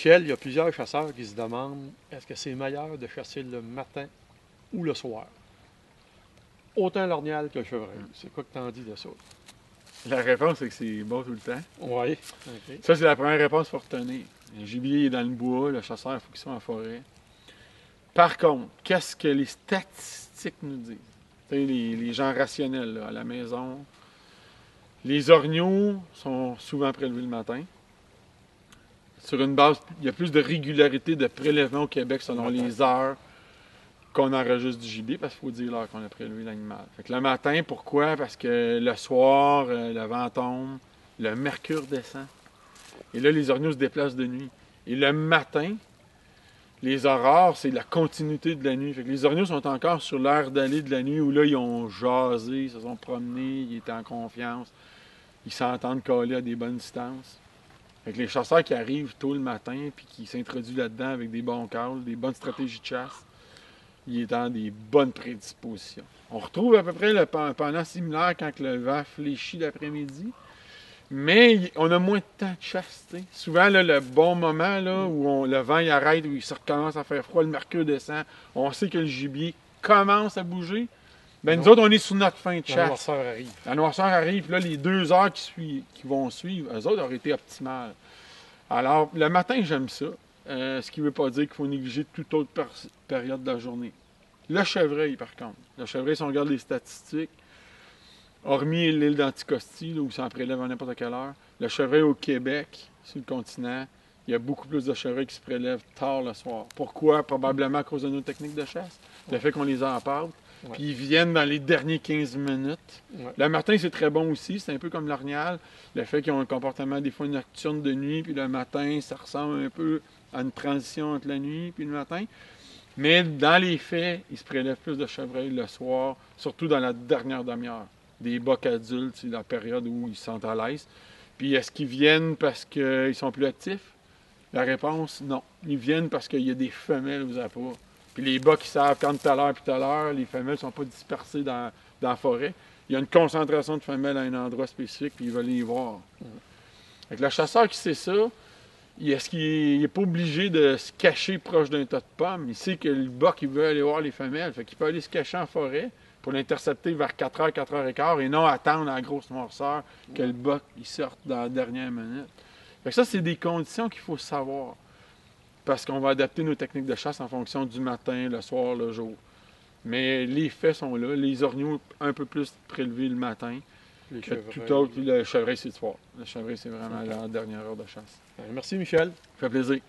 Michel, il y a plusieurs chasseurs qui se demandent est-ce que c'est meilleur de chasser le matin ou le soir? Autant l'orgnal que le chevreuil. C'est quoi que tu en dis de ça? La réponse, c'est que c'est bon tout le temps. Oui. OK. Ça, c'est la première réponse qu'il faut retenir. Le gibier est dans le bois, le chasseur, il faut qu'il soit en forêt. Par contre, qu'est-ce que les statistiques nous disent? Tu sais, les gens rationnels là, à la maison, les orignaux sont souvent prélevés le matin. Sur une base, il y a plus de régularité de prélèvement au Québec selon les heures qu'on enregistre du gibier, parce qu'il faut dire l'heure qu'on a prélevé l'animal. Fait que le matin, pourquoi? Parce que le soir, le vent tombe, le mercure descend. Et là, les orignaux se déplacent de nuit. Et le matin, les aurores, c'est la continuité de la nuit. Fait que les orignaux sont encore sur l'heure d'aller de la nuit où là, ils ont jasé, ils se sont promenés, ils étaient en confiance. Ils s'entendent coller à des bonnes distances. Fait que les chasseurs qui arrivent tôt le matin puis qui s'introduisent là-dedans avec des bons calls, des bonnes stratégies de chasse, il est dans des bonnes prédispositions. On retrouve à peu près le pendant similaire quand le vent fléchit l'après-midi, mais on a moins de temps de chasse. T'sais. Souvent, là, le bon moment là, où le vent il arrête, où il recommence à faire froid, le mercure descend, on sait que le gibier commence à bouger. Ben, nous autres, on est sur notre fin de chasse. La noirceur arrive. La noirceur arrive, là, les 2 heures qui vont suivre, eux autres auraient été optimales. Alors, le matin, j'aime ça. Ce qui ne veut pas dire qu'il faut négliger toute autre période de la journée. Le chevreuil, par contre. Le chevreuil, si on regarde les statistiques, hormis l'île d'Anticosti, là, où ça en prélève à n'importe quelle heure, le chevreuil au Québec, sur le continent, il y a beaucoup plus de chevreuils qui se prélèvent tard le soir. Pourquoi? Probablement à cause de nos techniques de chasse. Le fait qu'on les empâte. Ouais. Puis ils viennent dans les derniers 15 minutes. Ouais. Le matin, c'est très bon aussi. C'est un peu comme l'orignal. Le fait qu'ils ont un comportement des fois nocturne de nuit, puis le matin, ça ressemble un peu à une transition entre la nuit puis le matin. Mais dans les faits, ils se prélèvent plus de chevreuil le soir, surtout dans la dernière demi-heure. Des bocs adultes, c'est la période où ils sont à l'aise. Puis est-ce qu'ils viennent parce qu'ils sont plus actifs? La réponse, non. Ils viennent parce qu'il y a des femelles aux appâts. Puis les bocs, ils savent quand tout à l'heure, les femelles ne sont pas dispersées dans la forêt. Il y a une concentration de femelles à un endroit spécifique, puis ils veulent les voir. Fait que le chasseur qui sait ça, est-ce qu'il n'est pas obligé de se cacher proche d'un tas de pommes? Il sait que le boc, il veut aller voir les femelles. Fait qu'il peut aller se cacher en forêt pour l'intercepter vers 4h, 4h15, et non attendre à la grosse noirceur que le boc il sorte dans la dernière minute. Fait que ça, c'est des conditions qu'il faut savoir. Parce qu'on va adapter nos techniques de chasse en fonction du matin, le soir, le jour. Mais les faits sont là. Les orignaux un peu plus prélevés le matin Les que chevreuils. tout autre. Puis le chevreuil, c'est le soir. Le chevreuil, c'est vraiment la dernière heure de chasse. Merci, Michel. Ça fait plaisir.